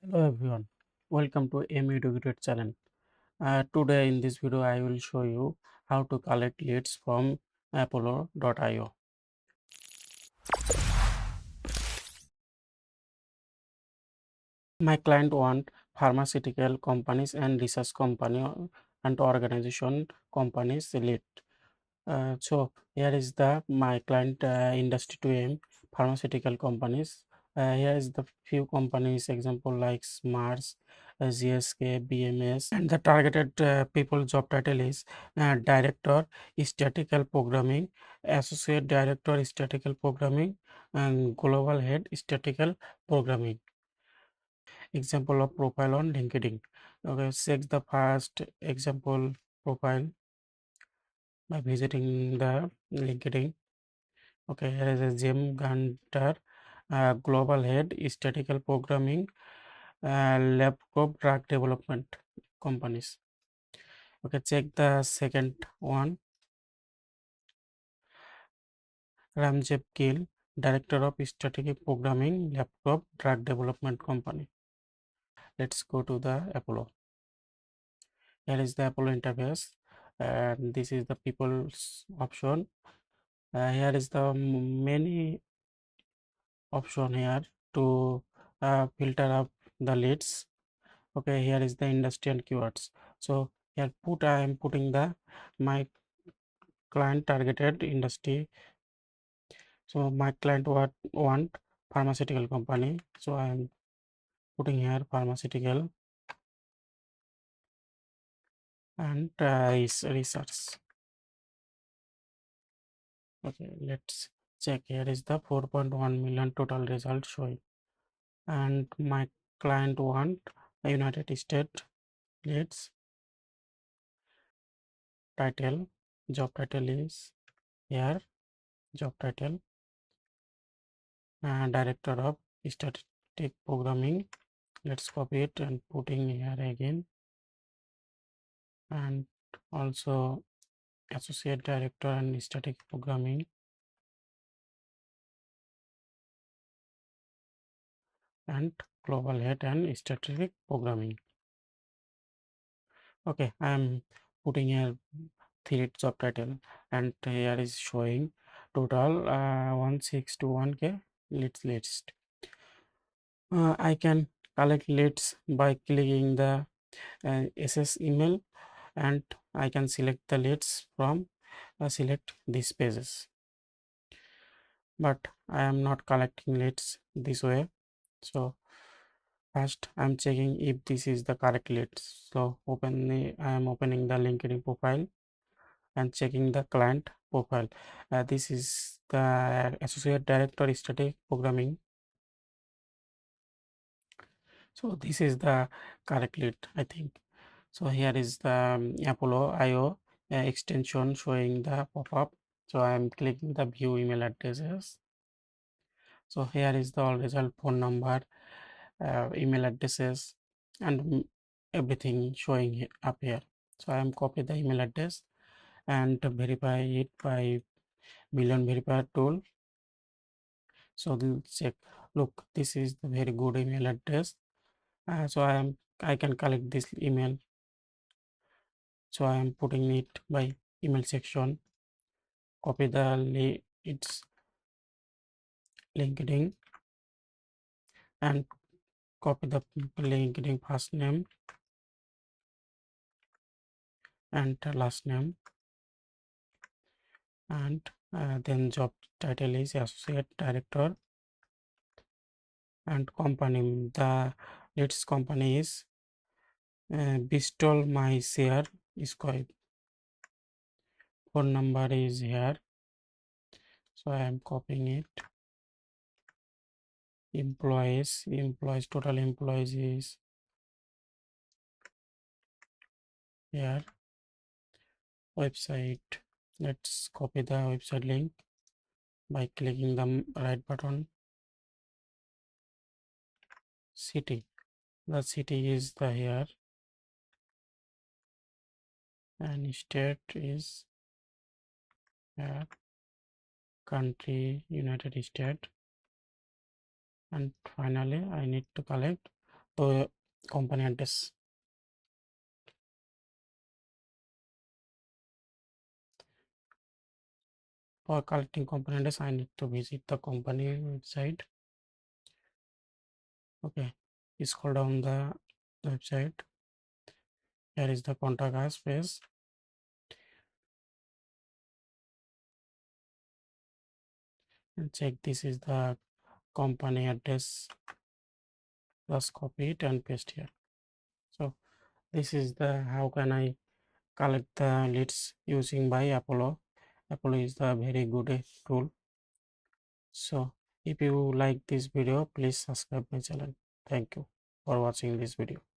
Hello everyone, welcome to MEducate channel. Today in this video I will show you how to collect leads from Apollo.io. My client want pharmaceutical companies and research company and organization companies lead. So here is the my client industry to aim pharmaceutical companies. Here is the few companies example like Mars, GSK, BMS, and the targeted people job title is Director Statistical Programming, Associate Director Statistical Programming, and Global Head Statistical Programming. Example of profile on LinkedIn. Okay, check the first example profile by visiting the LinkedIn. Okay, here is a Jim Gunter, Global Head, Statistical Programming, Laptop Drug Development Companies. Okay, check the second one, Ramjep Gill, Director of Strategic Programming, Laptop Drug Development Company. Let's go to the Apollo. Here is the Apollo interface, and this is the people's option. Here is the many option here to filter up the leads. Okay, here is the industry and keywords. So here I am putting the my client targeted industry. So my client want pharmaceutical company, so I am putting here pharmaceutical and is research. Okay, let's check. Here is the 4.1 million total result showing, and my client want United States leads. Title, job title is here, job title, Director of Statistic Programming. Let's copy it and putting here again, and also Associate Director and Static Programming, and Global Head and Static Programming. Okay, I am putting here three job title, and here is showing total 1621K leads list. I can collect leads by clicking the SS email, and I can select the leads from select these pages, but I am not collecting leads this way. So first I'm checking if this is the correct leads. So I am opening the LinkedIn profile and checking the client profile. This is the associate director static programming. So this is the correct lead, I think. So here is the Apollo IO extension showing the pop-up. So I am clicking the view email addresses. So here is the all result, phone number, email addresses, and everything showing up here. So I am copy the email address and verify it by million verifier tool. So check, look, this is the very good email address. So I can collect this email. So I am putting it by email section, copy its LinkedIn, and copy the LinkedIn first name and last name, and then job title is associate director, and company, the latest company is Bristol my share Squad. Phone number is here, so I am copying it. Employees, total employees is here. Website, let's copy the website link by clicking the right button. City, the city is the here, and state is here, country United States, and finally I need to collect the company address. For collecting company address, I need to visit the company website. Okay, scroll down the website. Here is the contact us page. And check this is the company address. Just copy it and paste here. So this is the how can I collect the leads using by Apollo. Apollo is the very good tool. So if you like this video, please subscribe my channel. Thank you for watching this video.